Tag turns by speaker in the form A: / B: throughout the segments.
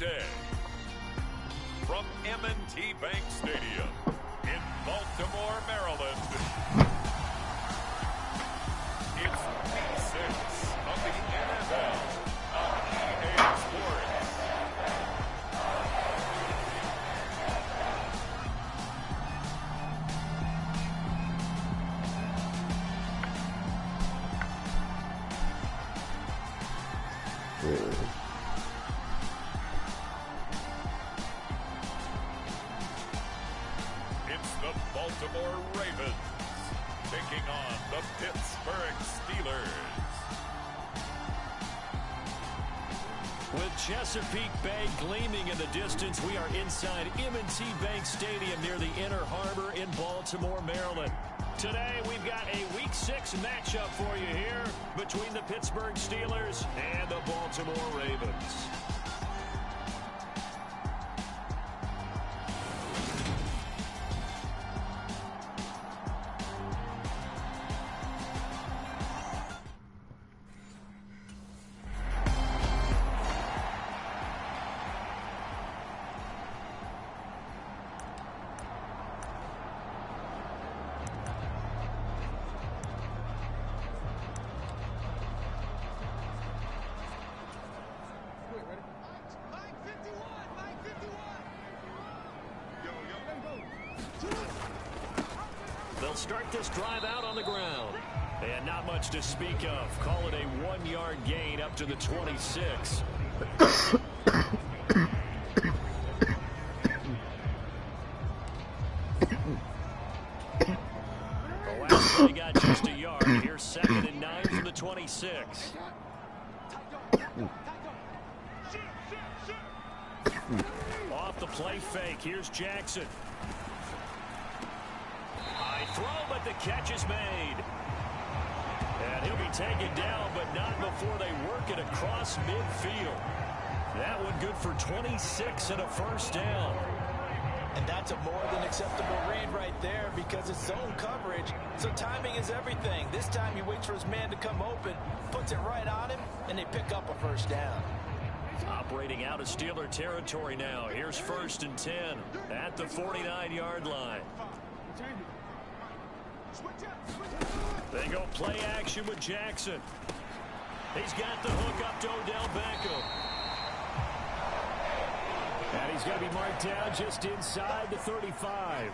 A: day. From M&T Bank Stadium in Baltimore, Maryland, it's Week 6 of the NFL on EA Sports. It's the Baltimore Ravens taking on the Pittsburgh Steelers.
B: With Chesapeake Bay gleaming in the distance, we are inside M&T Bank Stadium near the Inner Harbor in Baltimore, Maryland. Today, we've got a Week 6 matchup for you here between the Pittsburgh Steelers and the Baltimore Ravens. They'll start this drive out on the ground. And not much to speak of. Call it a 1-yard gain up to the 26. The last play got just a yard. Here's 2nd and 9 from the 26. Off the play fake. Here's Jackson. High throw, but the catch is made. And he'll be taken down, but not before they work it across midfield. That one good for 26 and a first down.
C: And that's a more than acceptable read right there because it's zone coverage, so timing is everything. This time he waits for his man to come open, puts it right on him, and they pick up a first down.
B: Operating out of Steeler territory now. Here's 1st and 10 at the 49-yard line. They go play action with Jackson. He's got the hook up to Odell Beckham. And he's going to be marked down just inside the 35.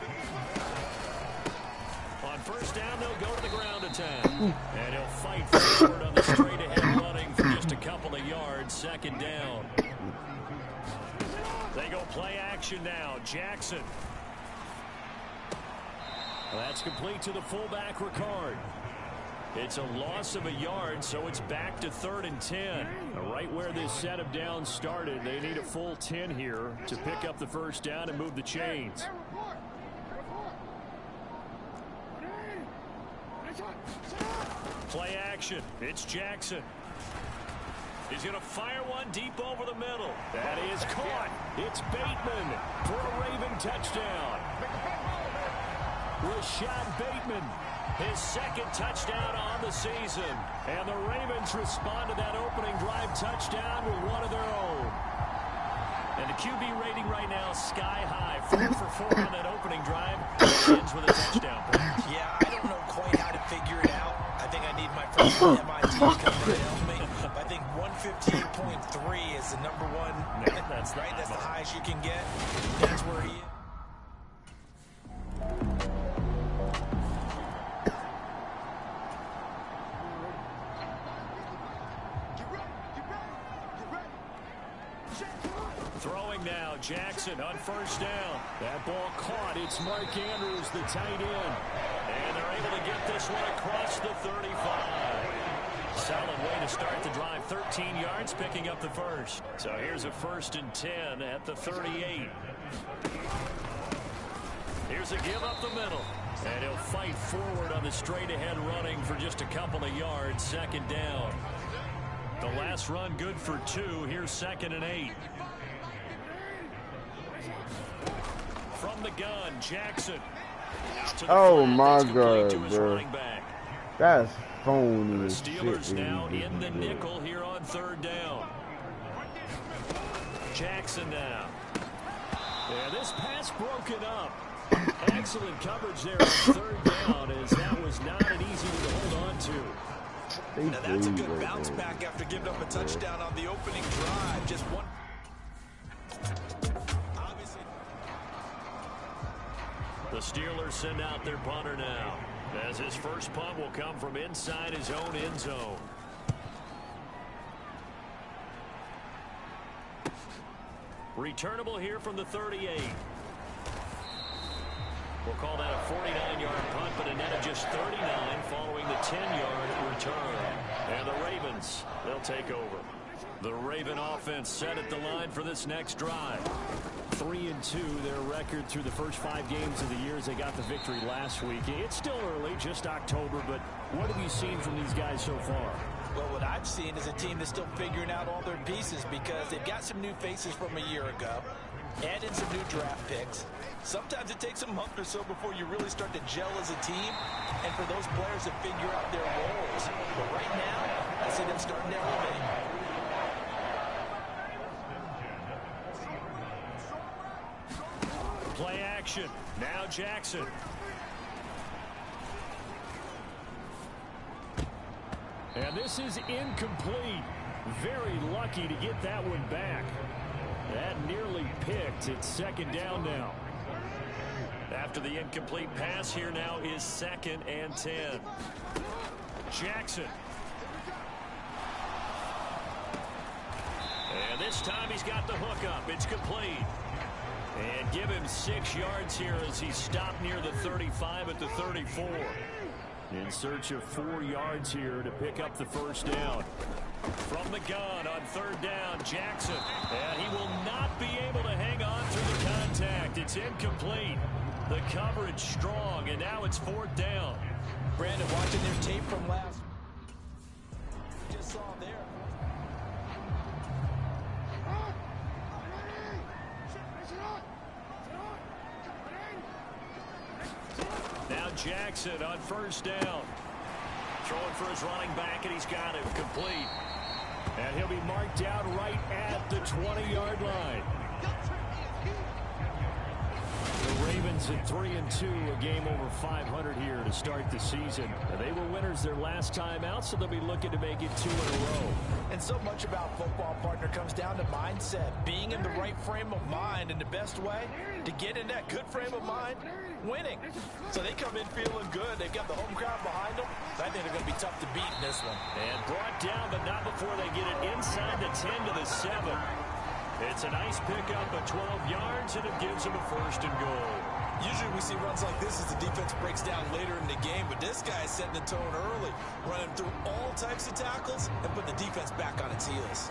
B: On first down, they'll go to the ground attack. And he'll fight forward on the straight-ahead running for just a couple of yards. 2nd down. They go play action now. Jackson. Well, that's complete to the fullback, Ricard. It's a loss of a yard, so it's back to 3rd and 10. Right where this set of downs started, they need a full 10 here to pick up the first down and move the chains. Play action. It's Jackson. He's going to fire one deep over the middle. That is caught. It's Bateman for a Raven touchdown. Rashad Bateman, his 2nd touchdown on the season. And the Ravens respond to that opening drive touchdown with one of their own. And the QB rating right now sky high. 4 for 4 on that opening drive. Ends with a touchdown.
C: Yeah, I don't know quite how to figure it out. I think I need my first MIT coming to help me. I think 115.3 is the number one.
B: No, that's
C: right. That's the highest you can get. That's where he is.
B: Throwing now, Jackson on first down. That ball caught. It's Mark Andrews, the tight end. And they're able to get this one across the 35. Solid way to start the drive. 13 yards, picking up the first. So here's a 1st and 10 at the 38. Here's a give up the middle. And he'll fight forward on the straight-ahead running for just a couple of yards. 2nd down. The last run good for 2. Here's 2nd and 8. From the gun, Jackson.
D: Oh my God, bro. That's phony as shit.
B: Steelers now in the nickel here on 3rd down. Jackson now. Yeah, this pass broken up. Excellent coverage there on third down, as that was not an easy one to hold on to.
C: Now that's a good bounce back after giving up a touchdown on the opening drive. Just one. Obviously.
B: The Steelers send out their punter now, as his first punt will come from inside his own end zone. Returnable here from the 38. We'll call that a 49-yard punt, but a net of just 39 following the 10-yard return. And the Ravens, they'll take over. The Raven offense set at the line for this next drive.
E: 3-2, their record through the first 5 games of the year as they got the victory last week. It's still early, just October, but what have you seen from these guys so far?
C: Well, what I've seen is a team that's still figuring out all their pieces because they've got some new faces from a year ago, add in some new draft picks. Sometimes it takes a month or so before you really start to gel as a team and for those players to figure out their roles. But right now, I see them starting to elevate.
B: Play action. Now Jackson.
E: And this is incomplete. Very lucky to get that one back. That nearly picked. It's second down now.
B: After the incomplete pass, here now is 2nd and 10. Jackson. And this time he's got the hook up. It's complete. And give him 6 yards here as he stopped near the 35 at the 34. In search of 4 yards here to pick up the first down. From the gun on 3rd down, Jackson. And he will not be able to hang on through the contact. It's incomplete. The coverage strong, and now it's 4th down.
C: Brandon, watching their tape from last. Just saw there.
B: Now Jackson on 1st down. Throwing for his running back, and he's got him complete.
E: And he'll be marked out right at the 20-yard line. The Ravens at 3-2, a game over 500 here to start the season. They were winners their last time out, so they'll be looking to make it 2 in a row.
C: And so much about football, partner, comes down to mindset. Being in the right frame of mind, and the best way to get in that good frame of mind, winning. So they come in feeling good. They've got the home crowd behind them. So I think they're going to be tough to beat in this one.
B: And brought down, but not before they get it inside the 10 to the 7. It's a nice pickup of 12 yards, and it gives them a 1st and goal.
C: Usually we see runs like this as the defense breaks down later in the game, but this guy is setting the tone early, running through all types of tackles and putting the defense back on its heels.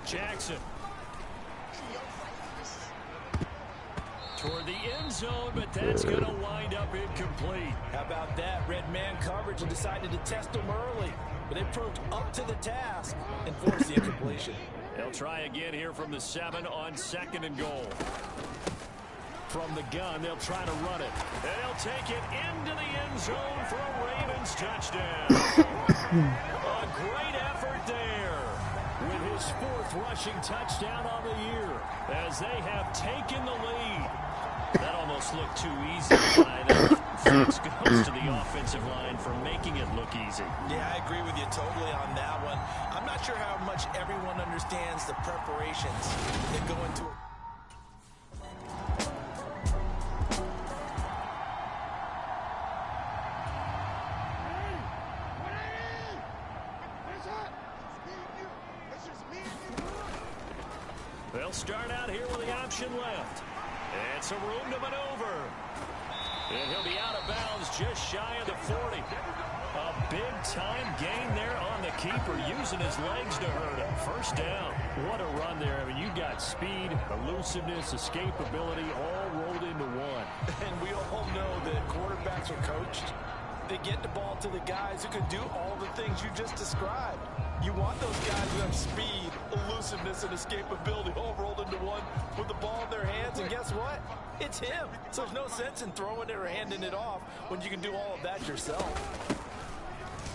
B: Jackson. Toward the end zone, but that's going to wind up incomplete.
C: How about that? Red man coverage and decided to test them early, but they proved up to the task and forced the incompletion.
B: They'll try again here from the 7 on 2nd and goal.
E: From the gun, they'll try to run it.
B: They'll take it into the end zone for a Ravens touchdown. A great effort there.
E: With his 4th rushing touchdown on the year,
B: as they have taken the lead. That almost looked too easy by them. Thanks goes to the offensive line for making it look easy.
C: Yeah, I agree with you totally on that one. I'm not sure how much everyone understands the preparations that go into it.
B: They'll start out here with the option left. It's a room to maneuver. And he'll be out of bounds just shy of the 40. A big-time gain there on the keeper, using his legs to hurt him. 1st down.
E: What a run there. I mean, you got speed, elusiveness, escapability, all rolled into one.
C: And we all know that quarterbacks are coached. They get the ball to the guys who can do all the things you just described. You want those guys who have speed, elusiveness, and escapability all rolled into one with the ball in their hands. And guess what? It's him. So there's no sense in throwing it or handing it off when you can do all of that yourself.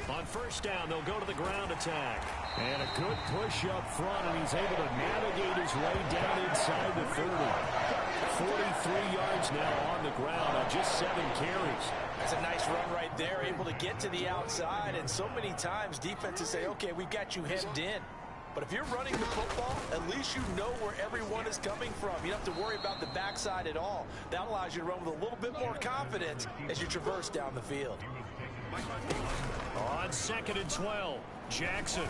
B: On first down, they'll go to the ground attack. And a good push up front, and he's able to navigate his way down inside the 30. 43 yards now on the ground on just 7 carries.
C: That's a nice run right there, able to get to the outside. And so many times defenses say, okay, we've got you hemmed in. But if you're running the football, at least you know where everyone is coming from. You don't have to worry about the backside at all. That allows you to run with a little bit more confidence as you traverse down the field.
B: On 2nd and 12, Jackson.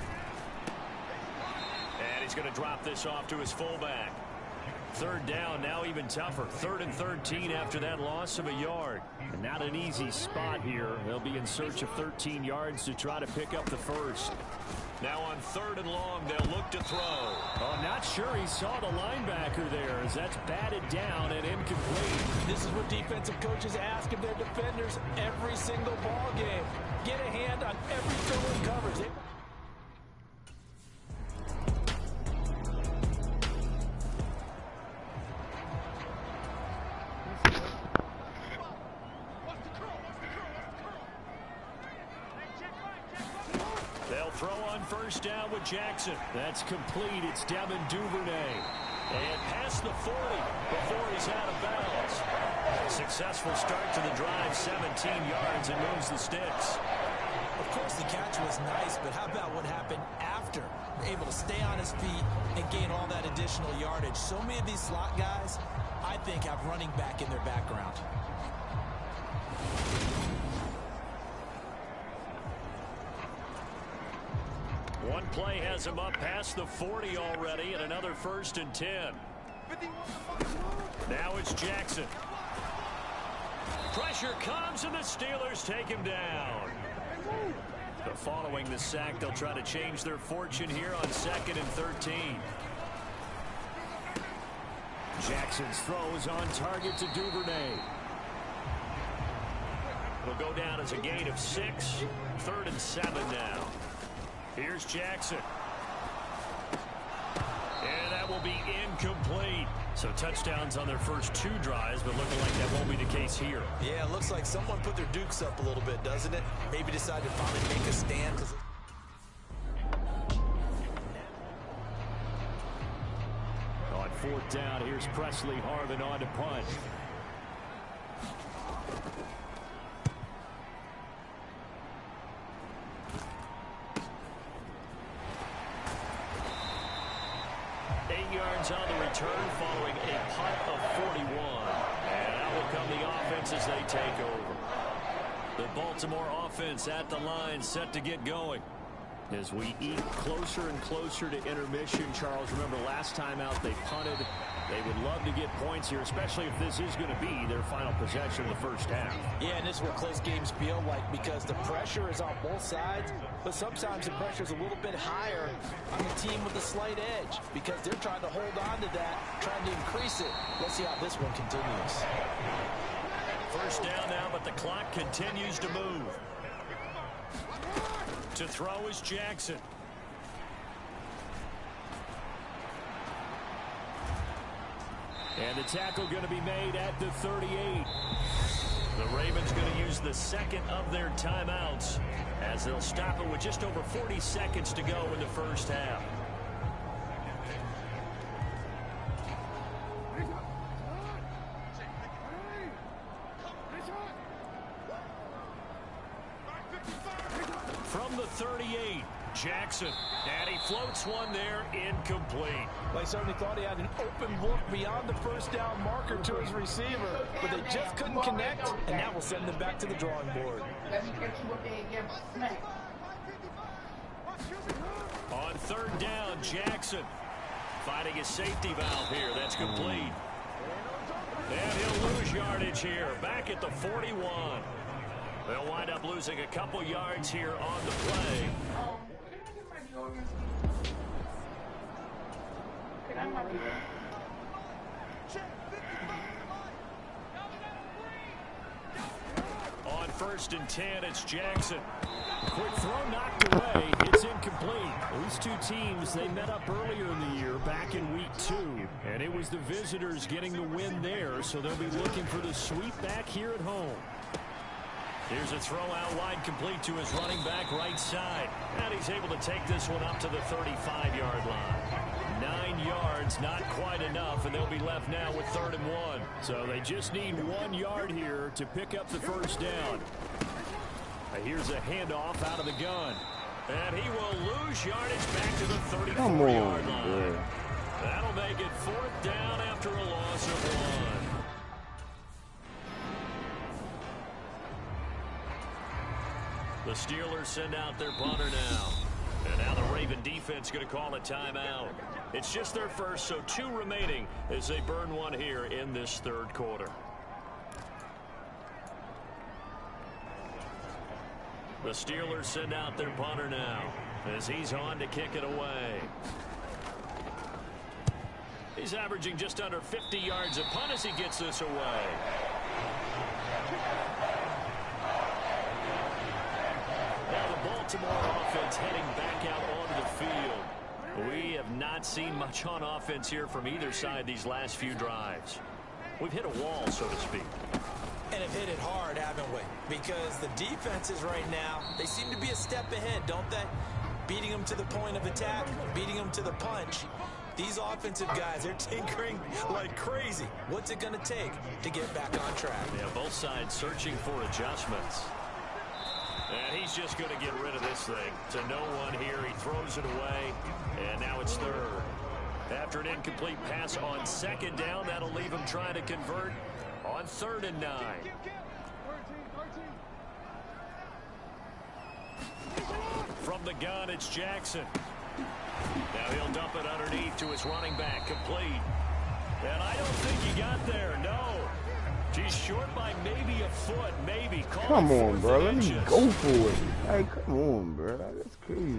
B: And he's going to drop this off to his fullback. 3rd down, now even tougher. 3rd and 13 after that loss of a yard. And not an easy spot here. They'll be in search of 13 yards to try to pick up the first. Now on 3rd and long, they'll look to throw. Oh, I'm not sure he saw the linebacker there as that's batted down and incomplete.
C: This is what defensive coaches ask of their defenders every single ball game. Get a hand on every throw in coverage.
B: They'll throw on first down with Jackson. That's complete. It's Devin Duvernay. And past the 40 before he's out of bounds. Successful start to the drive, 17 yards, and moves the sticks.
C: Of course, the catch was nice, but how about what happened after? Able to stay on his feet and gain all that additional yardage. So many of these slot guys, I think, have running back in their background.
B: One play has him up past the 40 already, and another 1st and 10. Now it's Jackson. Pressure comes, and the Steelers take him down. But following the sack, they'll try to change their fortune here on 2nd and 13. Jackson's throw is on target to Duvernay. It'll go down as a gain of 6. 3rd and 7 now. Here's Jackson. And that will be incomplete. So touchdowns on their first 2 drives, but looking like that won't be the case here.
C: Yeah, it looks like someone put their dukes up a little bit, doesn't it? Maybe decided to finally make a stand.
B: On 4th down, here's Presley Harvin on to punt. On the return following a punt of 41. And out will come the offense as they take over. The Baltimore offense at the line, set to get going. As we eat closer and closer to intermission, Charles, remember last time out they punted. They would love to get points here, especially if this is going to be their final possession of the first half.
C: Yeah, and this is what close games feel like because the pressure is on both sides, but sometimes the pressure is a little bit higher on the team with a slight edge because they're trying to hold on to that, trying to increase it. Let's see how this one continues.
B: First down now, but the clock continues to move. To throw is Jackson. And the tackle going to be made at the 38. The Ravens going to use the 2nd of their timeouts as they'll stop it with just over 40 seconds to go in the first half. From the 38, Jackson. And he floats one there, incomplete.
C: Well, he certainly thought he had an open look beyond the first down marker to his receiver, but they just couldn't connect, and that will send them back to the drawing board.
B: On 3rd down, Jackson finding his safety valve here. That's complete. And he'll lose yardage here, back at the 41. They'll wind up losing a couple yards here on the play. On 1st and 10, it's Jackson. Quick throw knocked away. It's
E: is incomplete. These two teams, they met up earlier in the year, back in week 2. And it was the visitors getting the win there, so they'll be looking for the sweep back here at home. Here's a throw out wide, complete to his running back right side. And he's able to take this one up to the 35-yard line. 9 yards, not quite enough, and they'll be left now with 3rd and 1. So they just need 1 yard here to pick up the first down. Here's a handoff out of the gun. And he will lose yardage back to the 34-yard line.
D: Bro.
E: That'll make it 4th down after a loss of 1. The Steelers send out their punter now. And now the Raven defense going to call a timeout. It's just their first, so 2 remaining as they burn one here in this 3rd quarter. The Steelers send out their punter now as he's on to kick it away. He's averaging just under 50 yards a punt as he gets this away. Now the Baltimore offense heading back out onto the field. We have not seen much on offense here from either side these last few drives. We've hit a wall, so to speak.
C: And have hit it hard, haven't we? Because the defenses right now, they seem to be a step ahead, don't they? Beating them to the point of attack, beating them to the punch. These offensive guys, they're tinkering like crazy. What's it going to take to get back on track?
E: Yeah, both sides searching for adjustments. And he's just going to get rid of this thing. To no one here, he throws it away, and now it's 3rd. After an incomplete pass on 2nd down, that'll leave him trying to convert on 3rd and 9. From the gun, it's Jackson. Now he'll dump it underneath to his running back, complete. And I don't think he got there, no. He's short by maybe a foot, maybe.
D: Come on, bro. Let me go for it. Hey, come on, bro. That's crazy.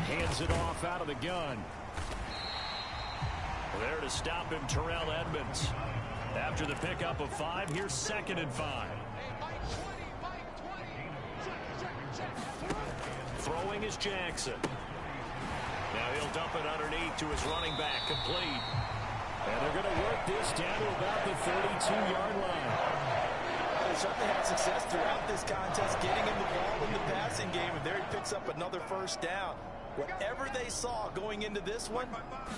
E: Hands it off out of the gun. There to stop him, Terrell Edmonds. After the pickup of 5, here's 2nd and 5. Throwing is Jackson. Now he'll dump it underneath to his running back, complete. And they're going to work this down to about the 32-yard line.
C: They certainly had success throughout this contest, getting him the ball in the passing game, and there he picks up another first down. Whatever they saw going into this one,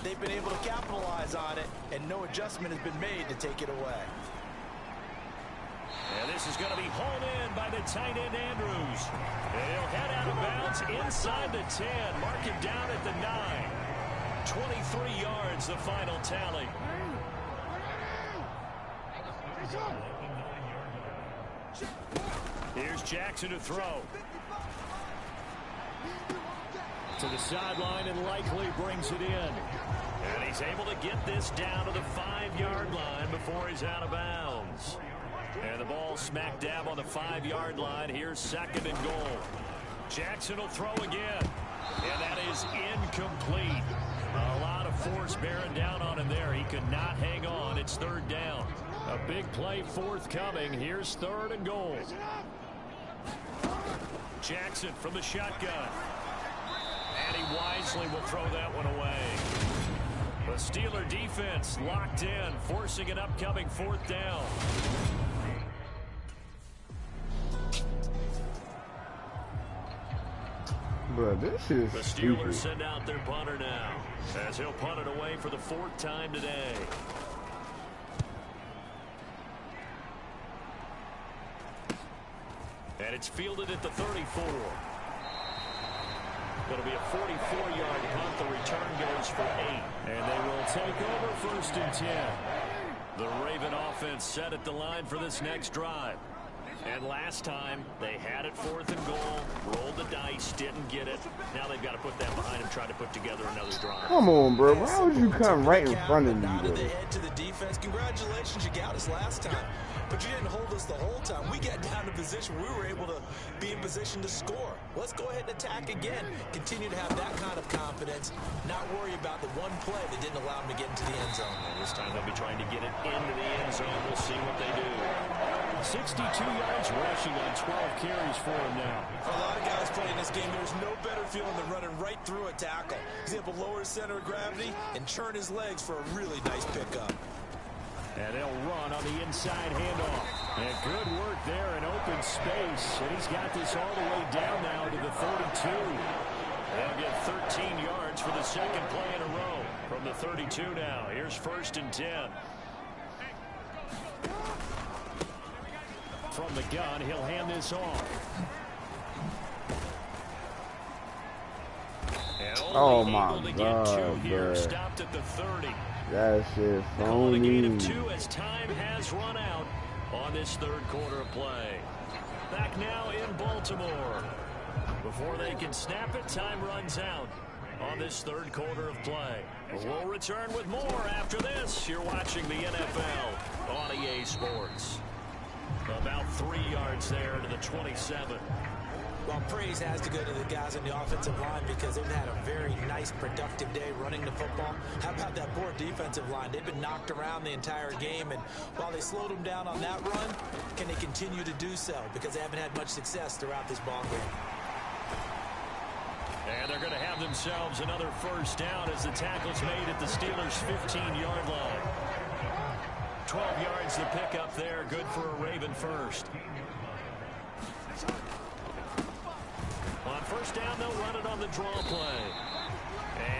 C: they've been able to capitalize on it, and no adjustment has been made to take it away.
E: And this is going to be hauled in by the tight end, Andrews. And he'll head out of bounds inside the 10. Mark it down at the 9. 23 yards, the final tally. Here's Jackson to throw. To the sideline and likely brings it in. And he's able to get this down to the 5-yard line before he's out of bounds. And the ball smack dab on the 5-yard line. Here's 2nd and goal. Jackson will throw again. And that is incomplete. A lot of force bearing down on him there. He could not hang on. It's 3rd down. A big play forthcoming. Here's 3rd and goal. Jackson from the shotgun. And he wisely will throw that one away. The Steeler defense locked in, forcing an upcoming 4th down.
D: But this is
E: the Steelers
D: stupid.
E: send out their punter now, as he'll punt it away for the 4th time today. And it's fielded at the 34. It'll be a 44-yard punt. The return goes for 8. And they will take over 1st and 10. The Raven offense set at the line for this next drive.
B: And last time, they had it 4th and goal, rolled the dice, didn't get it. Now they've got to put that behind them, try to put together another drive.
D: Come on, bro. Why would you come right in front of me,
C: Nodded
D: though?
C: the head to the defense. Congratulations, you got us last time. But you didn't hold us the whole time. We got down to position. We were able to be in position to score. Let's go ahead and attack again. Continue to have that kind of confidence. Not worry about the one play that didn't allow them to get into the end zone.
B: And this time they'll be trying to get it into the end zone. We'll see what they do.
E: 62 yards rushing on 12 carries for him now.
C: For a lot of guys playing this game, there's no better feeling than running right through a tackle. He's able to lower his center of gravity and churn his legs for a really nice pickup.
E: And they'll run on the inside handoff. And good work there in open space. And he's got this all the way down now to the 32. They'll get 13 yards for the second play in a row. From the 32 now, here's 1st and 10. From the gun, he'll hand this off.
D: Oh, my
E: able to
D: God,
E: get 2 here.
D: bruh.
E: Stopped at the 30.
D: That shit
E: Calling a gain of
D: phony.
E: 2 as time has run out on this 3rd quarter of play. Back now in Baltimore. Before they can snap it, time runs out on this 3rd quarter of play. We'll return with more after this. You're watching the NFL on EA Sports. About 3 yards there to the 27.
C: Well, praise has to go to the guys on the offensive line because they've had a very nice, productive day running the football. How about that poor defensive line? They've been knocked around the entire game, and while they slowed them down on that run, can they continue to do so? Because they haven't had much success throughout this ball game.
E: And they're going to have themselves another 1st down as the tackle's made at the Steelers' 15-yard line. 12 yards to pick up there. Good for a Raven first. On 1st down, they'll run it on the draw play.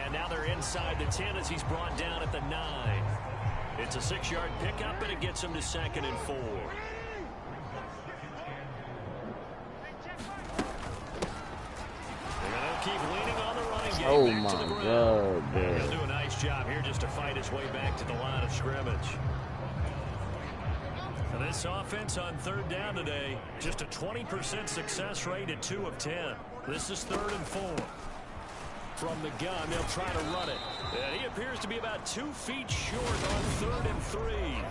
E: And now they're inside the 10 as he's brought down at the 9. It's a 6-yard pickup, and it gets him to 2nd and 4. They're going to keep leaning on the running game.
D: Oh,
E: back to the
D: my
E: ground.
D: God,
E: And he'll
D: bro.
E: do a nice job here just to fight his way back to the line of scrimmage. And this offense on 3rd down today, just a 20% success rate at 2 of 10. This is 3rd and 4. From the gun, they'll try to run it. And he appears to be about 2 feet short on 3rd and 3.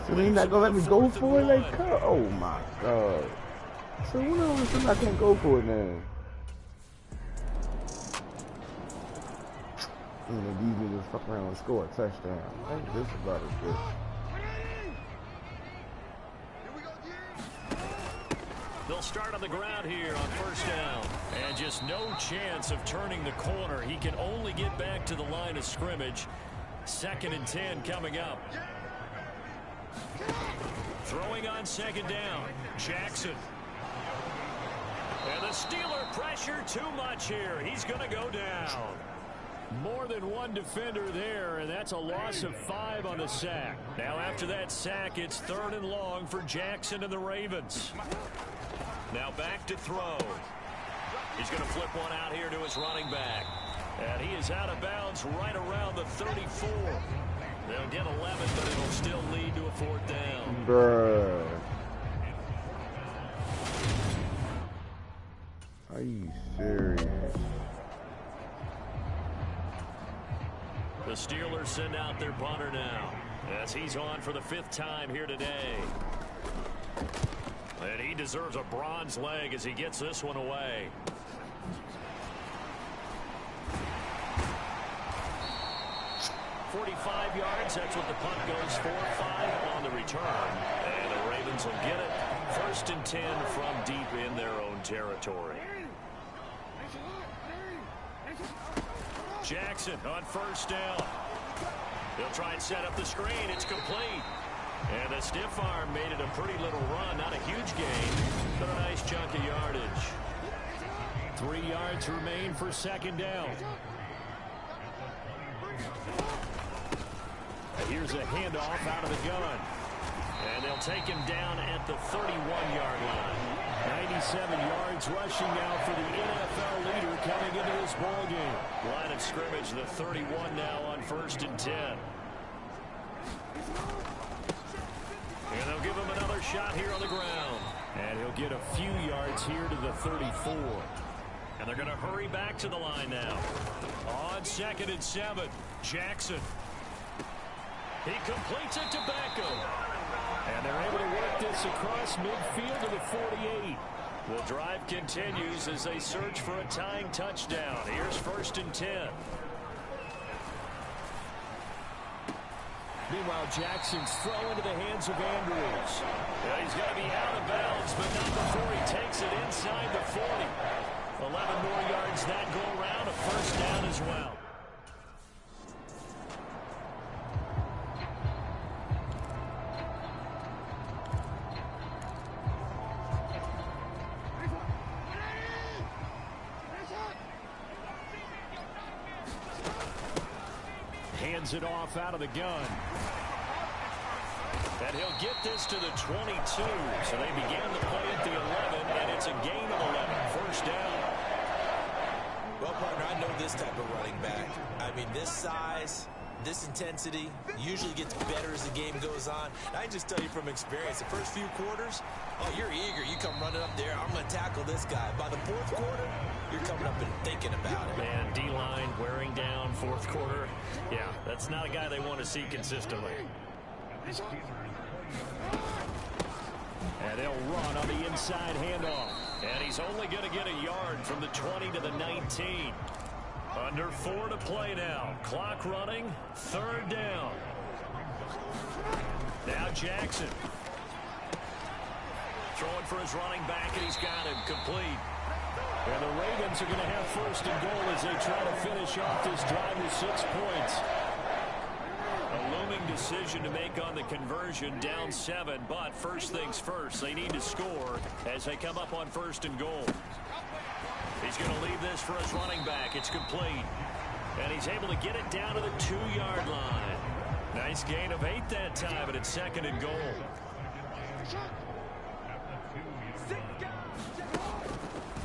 D: So they not gonna let me go
E: 4th and
D: for it like
E: 1.
D: that? Oh my God. So when all of a sudden I can't go for it now? And then these niggas fuck around and score a touchdown. Like this about it, bitch.
E: They'll start on the ground here on 1st down. And just no chance of turning the corner. He can only get back to the line of scrimmage. 2nd and 10 coming up. Throwing on 2nd down. Jackson. And the Steeler pressure too much here. He's going to go down. More than one defender there, and that's a loss of 5 on the sack. Now after that sack, it's 3rd and long for Jackson and the Ravens. Now back to throw. He's going to flip one out here to his running back. And he is out of bounds right around the 34. They'll get 11, but it'll still lead to a 4th down.
D: Bruh. Are you serious?
E: The Steelers send out their punter now as he's on for the 5th time here today. And he deserves a bronze leg as he gets this one away. .45 yards, that's what the punt goes for. 5 on the return. And the Ravens will get it. 1st and 10 from deep in their own territory. Jackson on 1st down. They'll try and set up the screen. It's complete. And the stiff arm made it a pretty little run. Not a huge gain, but a nice chunk of yardage. 3 yards remain for 2nd down. Here's a handoff out of the gun. And they'll take him down at the 31-yard line. 97 yards rushing now for the NFL leader coming into this ballgame. Line of scrimmage, the 31 now on 1st and 10. And they'll give him another shot here on the ground. And he'll He'll get a few yards here to the 34. And they're going to hurry back to the line now. On 2nd and 7, Jackson. He completes it to Beckham. And they're able to work this across midfield to the 48. The drive continues as they search for a tying touchdown. Here's 1st and 10. Meanwhile, Jackson's throw into the hands of Andrews. Yeah, he's going to be out of bounds, but not before he takes it inside the 40. 11 more yards that go around, a 1st down as well. Hands it off out of the gun. And he'll get this to the 22. So they began the play at the 11, and it's a gain of 11. 1st down.
C: Well, partner, I know this type of running back. I mean, this size, this intensity usually gets better as the game goes on. And I just tell you from experience, the first few quarters, oh, you're eager. You come running up there, I'm going to tackle this guy. By the 4th quarter, you're coming up and thinking about it.
E: Man, D-line wearing down 4th quarter. Yeah, that's not a guy they want to see consistently. And they'll run on the inside handoff. And he's only going to get a yard from the 20 to the 19. Under 4 to play now. Clock running. 3rd down. Now Jackson. Throwing for his running back, and he's got him complete. And the Ravens are going to have 1st and goal as they try to finish off this drive with 6 points. A looming decision to make on the conversion, down 7, but first things first, they need to score as they come up on 1st and goal. He's going to leave this for his running back. It's complete. And he's able to get it down to the 2-yard line. Nice gain of 8 that time, but it's 2nd and goal.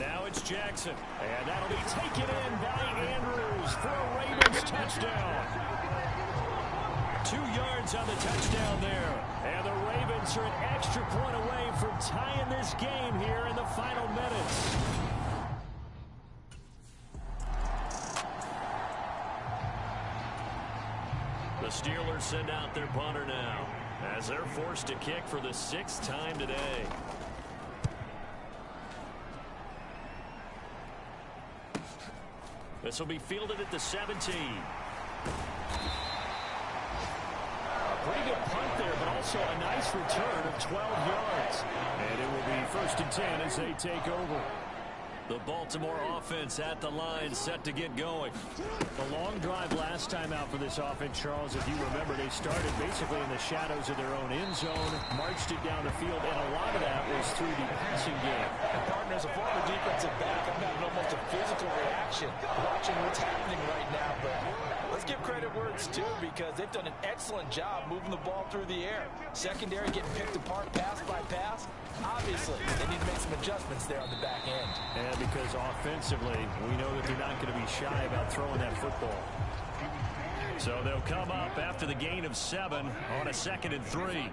E: Now it's Jackson. And that'll be taken in by Andrews for a Ravens touchdown. 2 yards on the touchdown there. And the Ravens are an extra point away from tying this game here in the final minutes. The Steelers send out their punter now as they're forced to kick for the 6th time today. This will be fielded at the 17. A pretty good punt there, but also a nice return of 12 yards. And it will be 1st and 10 as they take over. The Baltimore offense at the line, set to get going. The long drive last time out for this offense, Charles, if you remember, they started basically in the shadows of their own end zone, marched it down the field, and a lot of that was through the passing game.
C: And partners, a former defensive back, I'm having almost a physical reaction watching what's happening right now. But let's give credit where it's due, because they've done an excellent job moving the ball through the air. Secondary getting picked apart pass by pass. Obviously, they need to make some adjustments there on the back end.
E: And because offensively, we know that they're not going to be shy about throwing that football. So they'll come up after the gain of 7 on a 2nd and 3.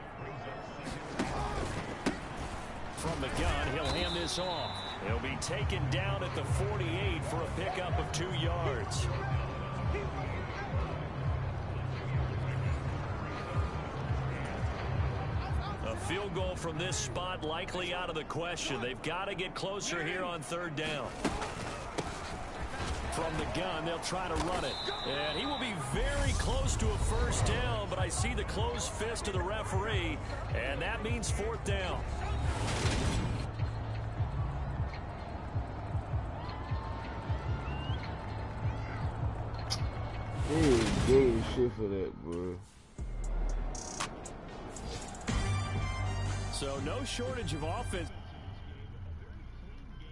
E: From the gun, he'll hand this off. He'll be taken down at the 48 for a pickup of 2 yards. A field goal from this spot likely out of the question. They've got to get closer here on 3rd down. From the gun, they'll try to run it. And he will be very close to a 1st down, but I see the closed fist of the referee, and that means 4th down.
D: They gave shit for that, bro.
E: So no shortage of offense.